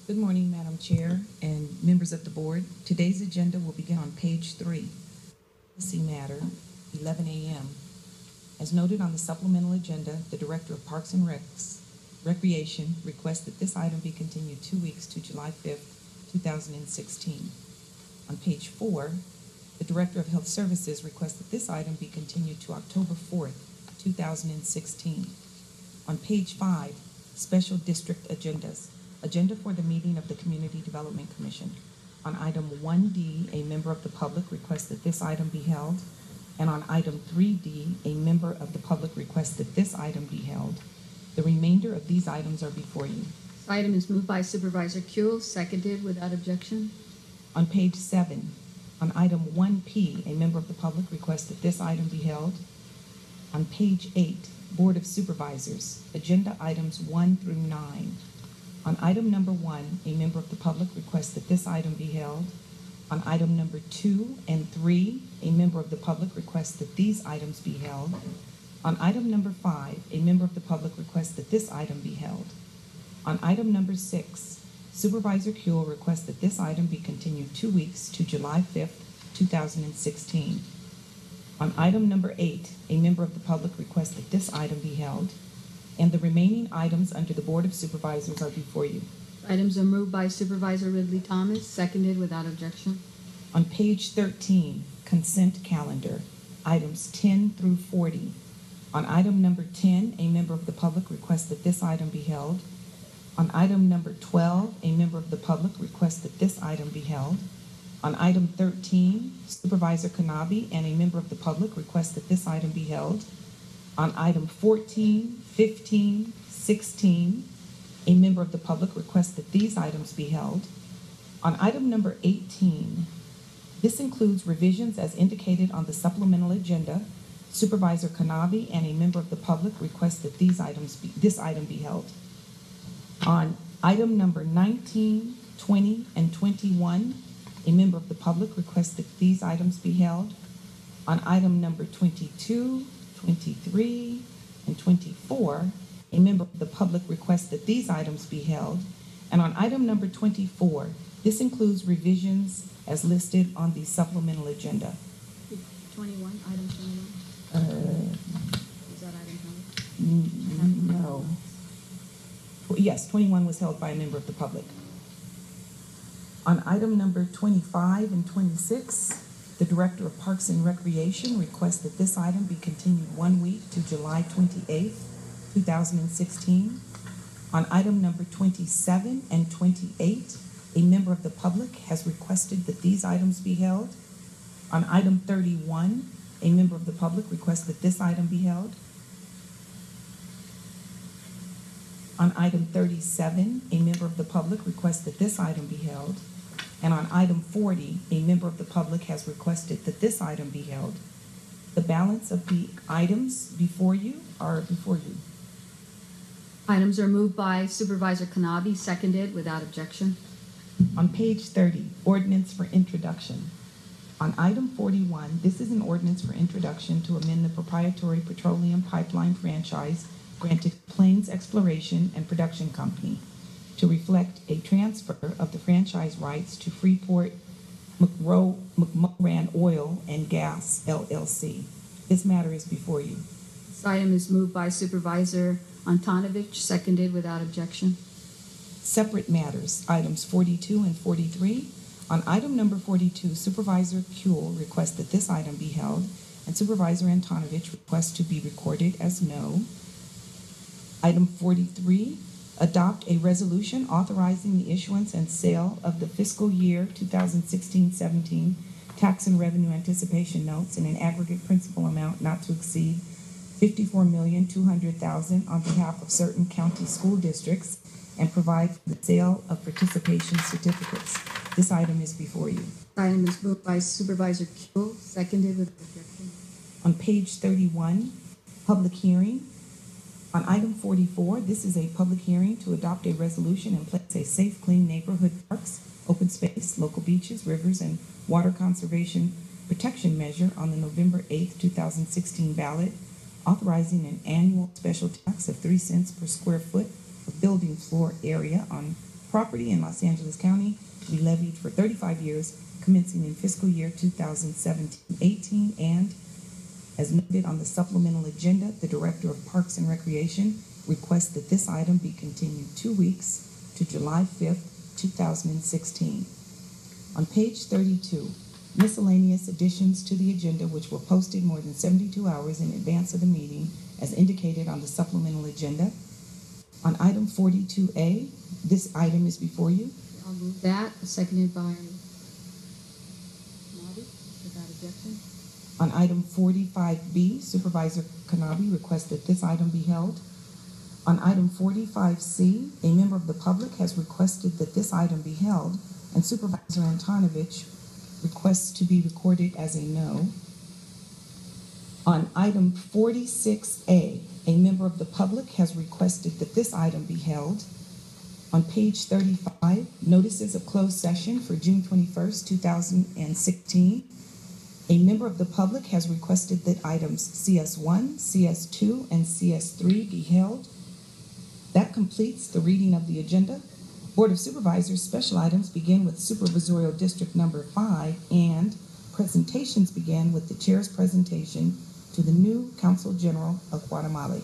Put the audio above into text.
Good morning, Madam Chair and members of the board. Today's agenda will begin on page 3. Policy matter, 11 a.m. As noted on the supplemental agenda, the Director of Parks and Recreation requests that this item be continued 2 weeks to July 5th, 2016. On page 4, the Director of Health Services requests that this item be continued to October 4th, 2016. On page 5, special district agendas. Agenda for the meeting of the Community Development Commission. On item 1D, a member of the public requests that this item be held. And on item 3D, a member of the public requests that this item be held. The remainder of these items are before you. This item is moved by Supervisor Kuehl, seconded without objection. On page 7, on item 1P, a member of the public requests that this item be held. On page 8, Board of Supervisors, agenda items 1 through 9. On item number 1, a member of the public requests that this item be held. On item number 2 and 3, a member of the public requests that these items be held. On item number 5, a member of the public requests that this item be held. On item number 6, Supervisor Kuehl requests that this item be continued 2 weeks to July 5th, 2016. On item number 8, a member of the public requests that this item be held. And the remaining items under the Board of Supervisors are before you. Items are moved by Supervisor Ridley Thomas, seconded without objection. On page 13, consent calendar, items 10 through 40. On item number 10, a member of the public requests that this item be held. On item number 12, a member of the public requests that this item be held. On item 13, Supervisor Kanabe and a member of the public request that this item be held. On item 14, 15, 16, a member of the public requests that these items be held. On item number 18, this includes revisions as indicated on the supplemental agenda. Supervisor Kanabe and a member of the public request that this item be held. On item number 19, 20, and 21, a member of the public requests that these items be held. On item number 22, 23, and 24, a member of the public requests that these items be held. And on item number 24, this includes revisions as listed on the supplemental agenda. 21, item 21. Is that item 20? No. Yes, 21 was held by a member of the public. On item number 25 and 26, the Director of Parks and Recreation requests that this item be continued 1 week to July 28th, 2016. On item number 27 and 28, a member of the public has requested that these items be held. On item 31, a member of the public requests that this item be held. On item 37, a member of the public requests that this item be held. And on item 40, a member of the public has requested that this item be held. The balance of the items before you are before you. Items are moved by Supervisor Kanabe, seconded without objection. On page 30, ordinance for introduction. On item 41, this is an ordinance for introduction to amend the proprietary petroleum pipeline franchise granted Plains Exploration and Production Company to reflect a transfer of the franchise rights to Freeport McMoran Oil and Gas, LLC. This matter is before you. This item is moved by Supervisor Antonovich, seconded without objection. Separate matters, items 42 and 43. On item number 42, Supervisor Kuehl requests that this item be held, and Supervisor Antonovich requests to be recorded as no. Item 43, adopt a resolution authorizing the issuance and sale of the fiscal year 2016-17 tax and revenue anticipation notes in an aggregate principal amount not to exceed $54,200,000 on behalf of certain county school districts and provide for the sale of participation certificates. This item is before you. This item is moved by Supervisor Kuehl, seconded with objection. On page 31, public hearing. On item 44, this is a public hearing to adopt a resolution and place a safe, clean neighborhood parks, open space, local beaches, rivers, and water conservation protection measure on the November 8th, 2016 ballot, authorizing an annual special tax of 3 cents per square foot of building floor area on property in Los Angeles County to be levied for 35 years, commencing in fiscal year 2017-18, and as noted on the supplemental agenda, the Director of Parks and Recreation requests that this item be continued 2 weeks to July 5th, 2016. On page 32, miscellaneous additions to the agenda which were posted more than 72 hours in advance of the meeting as indicated on the supplemental agenda. On item 42A, this item is before you. I'll move that, seconded by Kanabi, without objection. On item 45B, Supervisor Kanabi requests that this item be held. On item 45C, a member of the public has requested that this item be held, and Supervisor Antonovich requests to be recorded as a no. On item 46A, a member of the public has requested that this item be held. On page 35, notices of closed session for June 21st, 2016. A member of the public has requested that items CS1, CS2, and CS3 be held. That completes the reading of the agenda. Board of Supervisors special items begin with Supervisorial District Number 5, and presentations begin with the Chair's presentation to the new Consul General of Guatemala.